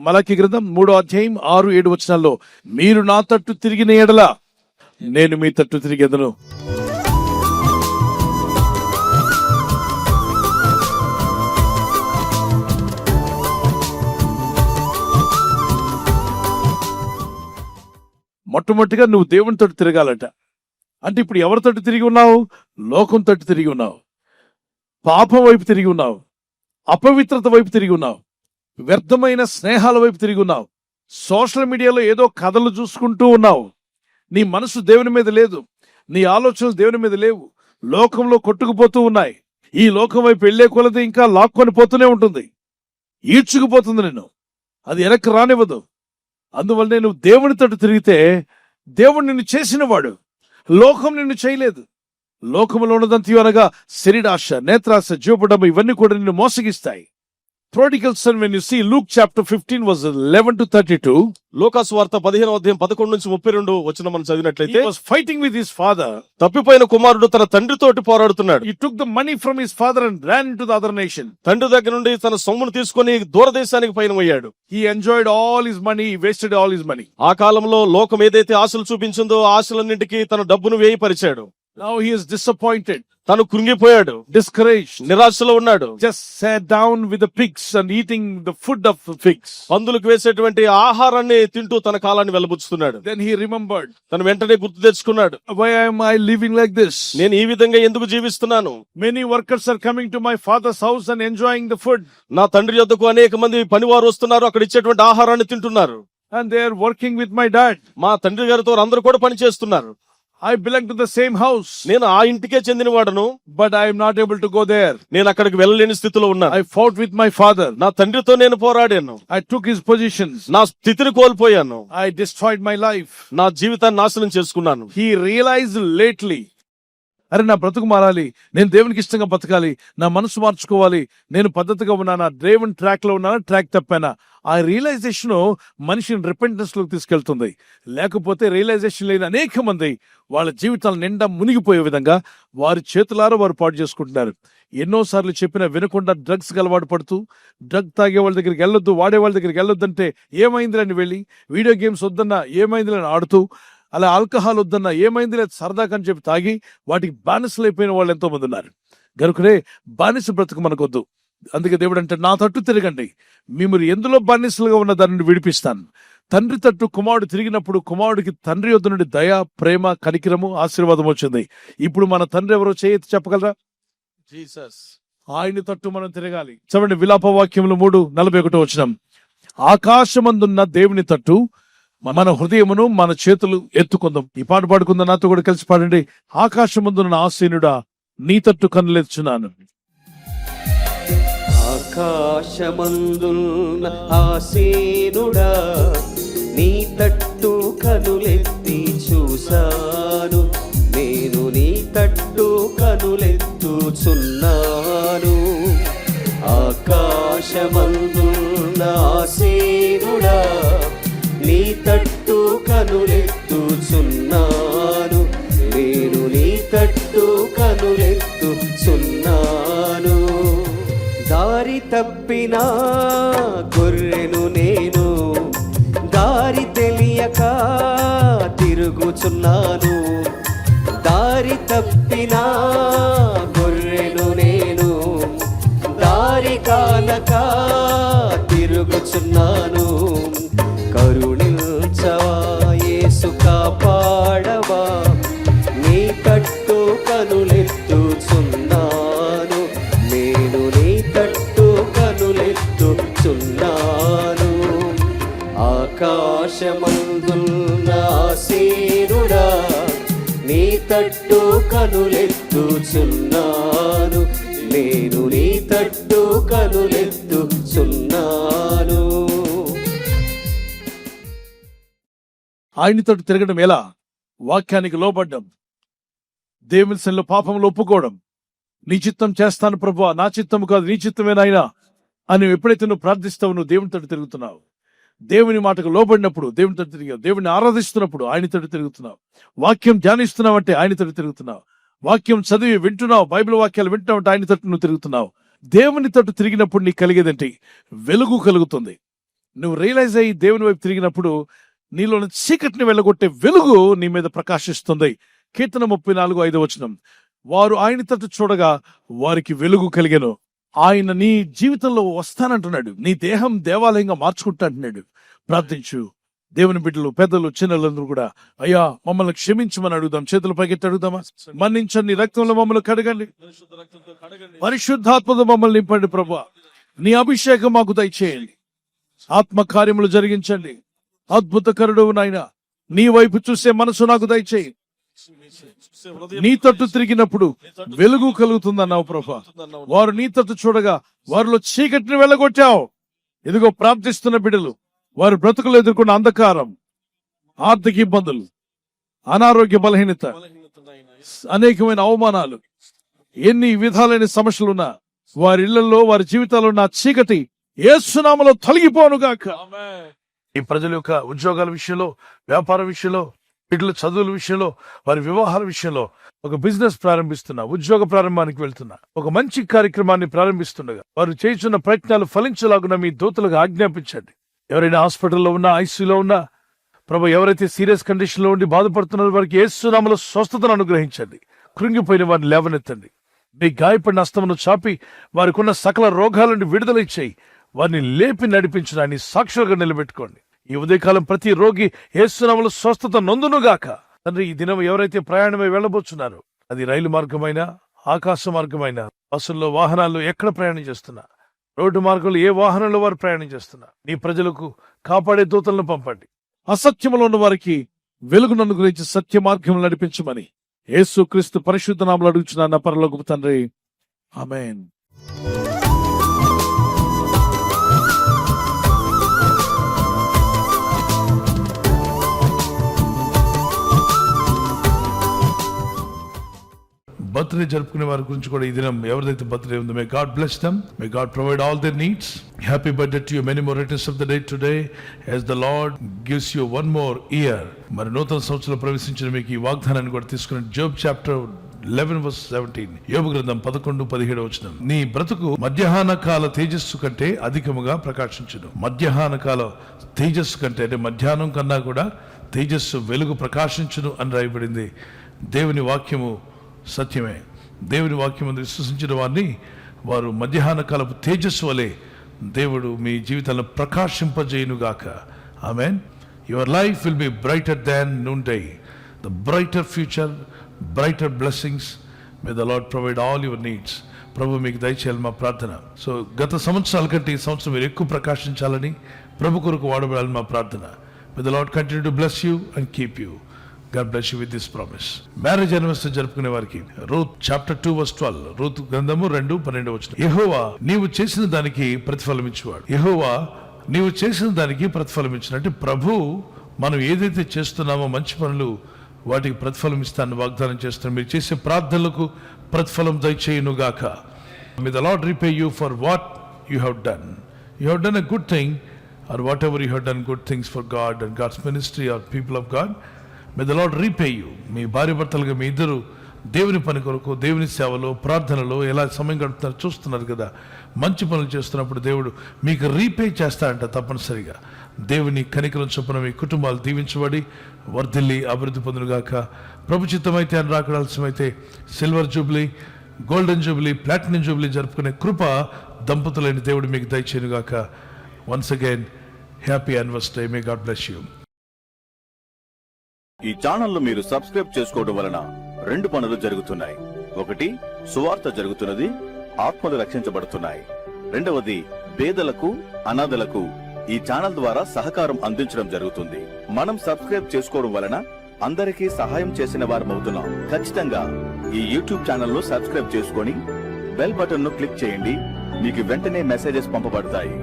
మలాకి గ్రంథం 3:6-7 మీరు నా తట్టు తిరిగిన ఎడల నేను మీ తట్టు తిరిగేదను. మొట్టమొదటిగా నువ్వు దేవుని తట్టు తిరగాలట. అంటే ఇప్పుడు ఎవరి తట్టు తిరిగి ఉన్నావు? లోకం తట్టు తిరిగి ఉన్నావు, పాపం వైపు తిరిగి ఉన్నావు, అపవిత్రత వైపు తిరిగి ఉన్నావు, వ్యర్థమైన స్నేహాల వైపు తిరిగి ఉన్నావు, సోషల్ మీడియాలో ఏదో కథలు చూసుకుంటూ ఉన్నావు. నీ మనసు దేవుని మీద లేదు, నీ ఆలోచనలు దేవుని మీద లేవు, లోకంలో కొట్టుకుపోతూ ఉన్నాయి. ఈ లోకం వైపు వెళ్లే కొలది ఇంకా లాక్కొని పోతూనే ఉంటుంది, ఈడ్చుకుపోతుంది నిన్ను, అది వెనక్కి రానివ్వదు. అందువల్లనే నువ్వు దేవుని తట్టు తిరిగితే దేవుడు నిన్ను చేసినవాడు, లోకం నిన్ను చేయలేదు. లోకంలో ఉన్నదంతయు అనగా శరీరాశ, నేత్రాశ, జీవపడము ఇవన్నీ కూడా నిన్ను మోసగిస్తాయి. Prodigal son, when you see Luke chapter 15 verse 11-32, లూకాసు వార్త 15:11-32 మనం చదివినట్లయితే, he was fighting with his father. తప్పిపోయిన కుమారుడు తన తండ్రితోటి పోరాడుతున్నాడు. He took the money from his father and ran into the other nation. తండ్రి దగ్గర నుండి తన సొమ్మును తీసుకొని దూరదేశానికి పయనమయ్యాడు. He enjoyed all his money, he wasted all his money. ఆ కాలంలో లోకం ఏదైతే ఆశలు చూపించిందో ఆ ఆశలన్నింటికీ తన డబ్బును వేయపరిచాడు. Now he is disappointed, తను కృంగిపోయాడు, discouraged, నిరాశలో ఉన్నాడు. just sat down with the pigs and eating the food of the pigs. పందులకు వేసేటువంటి ఆహారాన్ని తింటూ తన కాలాన్ని వెలబుచ్చుతున్నాడు. Then he remembered, తను వెంటనే గుర్తు తెచ్చుకున్నాడు, why am I living like this? నేను ఈ విధంగా ఎందుకు జీవిస్తున్నాను? Many workers are coming to my father's house and enjoying the food, నా తండ్రి యొద్దకు అనేక మంది పనివారు వస్తున్నారు, అక్కడ ఇచ్చేటువంటి ఆహారాన్ని తింటున్నారు. and they are working with my dad. మా తండ్రి గారితో అందరూ కూడా పని చేస్తున్నారు. I belong to the same house, నేను ఆ ఇంటికే చెందిన వాడను, but I am not able to go there. నేను అక్కడికి వెళ్ళలేని స్థితిలో ఉన్నాను. I fought with my father, నా తండ్రితో నేను పోరాడాను, I took his positions, నా స్థితిని కోల్పోయాను, I destroyed my life. నా జీవితాన్ని నాశనం చేసుకున్నాను. He realized lately, అరే నా బ్రతుకు మారాలి, నేను దేవునికి ఇష్టంగా బతకాలి, నా మనసు మార్చుకోవాలి, నేను పద్ధతిగా ఉన్నానా, దేవుని ట్రాక్ లో ఉన్నానా, ట్రాక్ తప్పానా? ఆ రియలైజేషన్ మనిషిని రిపెంటెన్స్ లోకి తీసుకెళ్తుంది. లేకపోతే రియలైజేషన్ లేని అనేక మంది వాళ్ళ జీవితాలు నిండా మునిగిపోయే విధంగా వారి చేతులారా వారు పాటు చేసుకుంటున్నారు. ఎన్నోసార్లు చెప్పినా వినకుండా డ్రగ్స్ అలవాటు పడుతూ, డ్రగ్ తాగే వాళ్ళ దగ్గరికి వెళ్ళొద్దు, వాడే వాళ్ళ దగ్గరికి వెళ్ళొద్దంటే ఏమైందిలని వెళ్ళి, వీడియో గేమ్స్ వద్దన్నా ఏమైందిలని ఆడుతూ, అలా ఆల్కహాల్ వద్దన్నా ఏమైంది లేదు సరదాకని చెప్పి తాగి వాటికి బానిసలు అయిపోయిన వాళ్ళు ఎంతో మంది ఉన్నారు. గనుకనే బానిస బ్రతుకు మనకొద్దు. అందుకే దేవుడు అంటే, నా తట్టు తిరగండి, మిమ్మల్ని ఎందులో బానిసలుగా ఉన్న దానిని విడిపిస్తాను. తండ్రి తట్టు కుమారుడు తిరిగినప్పుడు కుమారుడికి తండ్రి యొద్ద నుండి దయ, ప్రేమ, కనికిరము, ఆశీర్వాదం వచ్చింది. ఇప్పుడు మన తండ్రి ఎవరో చేయెత్తి చెప్పగలరా? జీసస్. ఆయన తట్టు మనం తిరగాలి. చదవండి, విలాప వాక్యములు 3:41, ఆకాశమందున్న దేవుని తట్టు మన హృదయమును మన చేతులు ఎత్తుకుందాం. ఈ పాట పాడుకుందాం, నాతో కూడా కలిసి పాడండి. ఆకాశమందున్న ఆసీనుడా నీ తట్టు కన్నులెత్తుచున్నాను. ఆకాశమందున్న ఆసీనుడా నీ తట్టు కనులెత్తి చూశాను, నేను నీ తట్టు కనులెత్తుచున్నాను. ఆకాశమందున్న ఆసీనుడా నీ తట్టు కనులెత్తుచున్నాను, నేను నీ తట్టు కనులెత్తుచున్నాను. దారి తప్పిన గొర్రెను నేను, దారి తెలియక తిరుగుచున్నాను. దారి తప్పిన గొర్రెను నేను, దారి కానక తిరుగుచున్నాను. కరుణించవా యేసు, కాపాడవా, నీ తట్టు కనులెత్తుచున్నాను, నేను నీ తట్టు కనులెత్తుచున్నాను. ఆకాశమందున్న ఆసీనుడా నీ తట్టు కనులెత్తుచున్నాను, నేను నీ తట్టు కనులెత్తుచున్నాను. ఆయన తట్టు తిరగడం ఎలా? వాక్యానికి లోబడ్డం, దేవుని సన్నిధిలో పాపంలో ఒప్పుకోవడం, నీ చిత్తం చేస్తాను ప్రభువా, నా చిత్తము కాదు నీ చిత్తమేనాయనా అని ఎప్పుడైతే నువ్వు ప్రార్థిస్తావు, నువ్వు దేవుని తట్టు తిరుగుతున్నావు. దేవుని మాటకు లోబడినప్పుడు దేవుని తట్టు తిరిగావు. దేవుని ఆరాధిస్తున్నప్పుడు ఆయన తట్టు తిరుగుతున్నావు. వాక్యం ధ్యానిస్తున్నావు అంటే ఆయన తట్టు తిరుగుతున్నావు. వాక్యం చదివి వింటున్నావు, బైబిల్ వాక్యాలు వింటున్నావు అంటే ఆయన తట్టు నువ్వు తిరుగుతున్నావు. దేవుని తట్టు తిరిగినప్పుడు నీకు కలిగేదంటే వెలుగు కలుగుతుంది. నువ్వు రియలైజ్ అయ్యి దేవుని వైపు తిరిగినప్పుడు నీలోని చీకటిని వెళ్ళగొట్టే వెలుగు నీ మీద ప్రకాశిస్తుంది. కీర్తన 34:5 వారు ఆయన తట్టు చూడగా వారికి వెలుగు కలిగెను. ఆయన నీ జీవితంలో వస్తానంటున్నాడు. నీ దేహం దేవాలయంగా మార్చుకుంటా అంటున్నాడు. ప్రార్థించు. దేవుని బిడ్డలు, పెద్దలు, చిన్నలందరూ కూడా అయ్యా మమ్మల్ని క్షమించమని అడుగుదాం. చేతులు పైకెత్తి అడుగుదామా? మన్నించండి, రక్తంలో మమ్మల్ని కడగండి, పరిశుద్ధాత్మతో మమ్మల్ని నింపండి ప్రభువా. నీ అభిషేకం మాకు దయచేయండి. ఆత్మ కార్యములు జరిగించండి. అద్భుతకరుడు నాయన, నీ వైపు చూసే మనసు నాకు దయచేయి. నీ తట్టు తిరిగినప్పుడు వెలుగు కలుగుతుందన్నావు ప్రభువా. వారు నీ తట్టు చూడగా వారిలో చీకటిని వెళ్ళగొట్టావు. ఇదిగో ప్రార్థిస్తున్న బిడ్డలు, వారి బ్రతుకులు ఎదుర్కొన్న అంధకారం, ఆర్థిక ఇబ్బందులు, అనారోగ్య బలహీనత, అనేకమైన అవమానాలు, ఎన్ని విధాలైన సమస్యలున్నా వారి ఇళ్లలో, వారి జీవితాల్లో ఉన్న చీకటి యేసునామములో తొలగిపోనుగాక. ఈ ప్రజల యొక్క ఉద్యోగాల విషయంలో, వ్యాపార విషయంలో, బిడ్డల చదువుల విషయంలో, వారి వివాహాల విషయంలో ఒక బిజినెస్ ప్రారంభిస్తున్నా, ఉద్యోగ ప్రారంభానికి వెళ్తున్నా, ఒక మంచి కార్యక్రమాన్ని ప్రారంభిస్తుండగా వారు చేస్తున్న ప్రయత్నాలు ఫలించలాగున మీ దూతలుగా ఆజ్ఞాపించండి. ఎవరైనా హాస్పిటల్లో ఉన్నా, ఐసీయూలో ఉన్నా ప్రభు, ఎవరైతే సీరియస్ కండిషన్ లో ఉండి బాధపడుతున్నారో వారికి యేసు నామములో స్వస్థతను అనుగ్రహించండి. కృంగిపోయిన వారిని లేవనెత్తండి. మీ గాయపడిన హస్తమును చాపి వారికున్న సకల రోగాల నుండి విడుదల ఇచ్చేయి. వారిని లేపి నడిపించడాన్ని సాక్షులుగా నిలబెట్టుకోండి. ఈ ఉదయకాలం ప్రతి రోగి యేసు నామములో స్వస్థత నొందునుగాక. తండ్రి, ఈ దినం ఎవరైతే ప్రయాణమై వెళ్ళబోతున్నారో, అది రైలు మార్గమైనా, ఆకాశ మార్గమైనా, బస్సుల్లో, వాహనాల్లో ఎక్కడ ప్రయాణం చేస్తున్నా, రోడ్డు మార్గంలో ఏ వాహనంలో వారు ప్రయాణం చేస్తున్నా, నీ ప్రజలకు కాపాడే దూతలను పంపండి. అసత్యములో ఉన్న వారికి వెలుగును అనుగ్రహించి సత్య మార్గం నడిపించమని యేసు క్రీస్తు పరిశుద్ధ నామములో అడుగుచున్నాను పరలోకపు తండ్రి, ఆమేన్. బర్త్డే జరుపుకునే వారి గురించి కూడా ఈ దినం ఎవరిదైతే బర్త్డే ఉందో, may God bless them, may God provide all their needs. Happy birthday to you, many more returns of the day today as the Lord gives you one more year. మరి నూతన సంవత్సరంలో ప్రవేశించిన మీకు ఈ వాగ్దానాన్ని కూడా తీసుకుని జోబ్ చాప్టర్ 11:17, యోబు గ్రంథం 11:17 నీ బ్రతుకు మధ్యాహ్న కాల తేజస్సు కంటే అధికముగా ప్రకాశించును. మధ్యాహ్న కాల తేజస్సు కంటే, అంటే మధ్యాహ్నం కన్నా కూడా తేజస్సు, వెలుగు ప్రకాశించును అని రాయబడింది. దేవుని వాక్యము సత్యమే. దేవుని వాక్యం విశ్వసించిన వారిని వారు మధ్యాహ్న కాలపు తేజస్సు వలె దేవుడు మీ జీవితాలను ప్రకాశింపజేయునుగాక. ఆమేన్. Your life will be brighter than noon day. The brighter future, brighter blessings. May the Lord provide all your needs. ప్రభు మీకు దయచేయాలి మా ప్రార్థన. సో గత సంవత్సరాల కంటే ఈ సంవత్సరం మీరు ఎక్కువ ప్రకాశించాలని, ప్రభు కొరకు వాడబడాలని మా ప్రార్థన. మే the lord continue to bless you and keep you. God bless you with this promise. Marriage anniversary జరుపుకునే వారికి రూత్ చాప్టర్ 2:12, రూత్ గ్రంథము 2:12 యెహోవా నీవు చేసిన దానికి ప్రతిఫలం ఇచ్చేవాడు. యెహోవా నీవు చేసిన దానికి ప్రతిఫలం ఇచ్చిన, అంటే ప్రభు మనం ఏదైతే చేస్తున్నామో మంచి పనులు, వాటికి ప్రతిఫలం ఇస్తానని వాగ్దానం చేస్తున్నాం. మీరు చేసే ప్రార్థనలకు ప్రతిఫలం దయచేయునుగాక. May the Lord repay you for what you have done. You have done a good thing, or whatever you have done good things for God and God's ministry or people of God. May the Lord repay you. మీ భార్య భర్తలుగా మీ ఇద్దరు దేవుని పని కొరకు, దేవుని సేవలో, ప్రార్థనలో ఎలా సమయం గడుపుతున్నారు చూస్తున్నారు కదా. మంచి పనులు చేస్తున్నప్పుడు దేవుడు మీకు రీపే చేస్తాడంట తప్పనిసరిగా. దేవుని కనికరం చొప్పున మీ కుటుంబాలు దీవించబడి వర్ధిల్లి అభివృద్ధి పొందునుగాక. ప్రభు చిత్తమైతే అని రాకడాల్సిమైతే silver jubilee, golden jubilee, platinum jubilee జరుపుకునే కృప దంపతులైన దేవుడు మీకు దయచేయునుగాక. Once again happy anniversary. May God bless you. ఈ ఛానల్ మీరు సబ్స్క్రైబ్ చేసుకోవడం వలన 2 పనులు జరుగుతున్నాయి. ఒకటి, సువార్త జరుగుతున్నది, ఆత్మలు రక్షించబడుతున్నాయి. రెండవది, పేదలకు, అనాథలకు ఈ ఛానల్ ద్వారా సహకారం అందించడం జరుగుతుంది. మనం సబ్స్క్రైబ్ చేసుకోవడం వలన అందరికీ సహాయం చేసిన వారమవుతున్నాం. ఖచ్చితంగా ఈ యూట్యూబ్ ఛానల్ ను సబ్స్క్రైబ్ చేసుకొని బెల్ బటన్ ను క్లిక్ చేయండి. మీకు వెంటనే మెసేజెస్ పంపబడతాయి.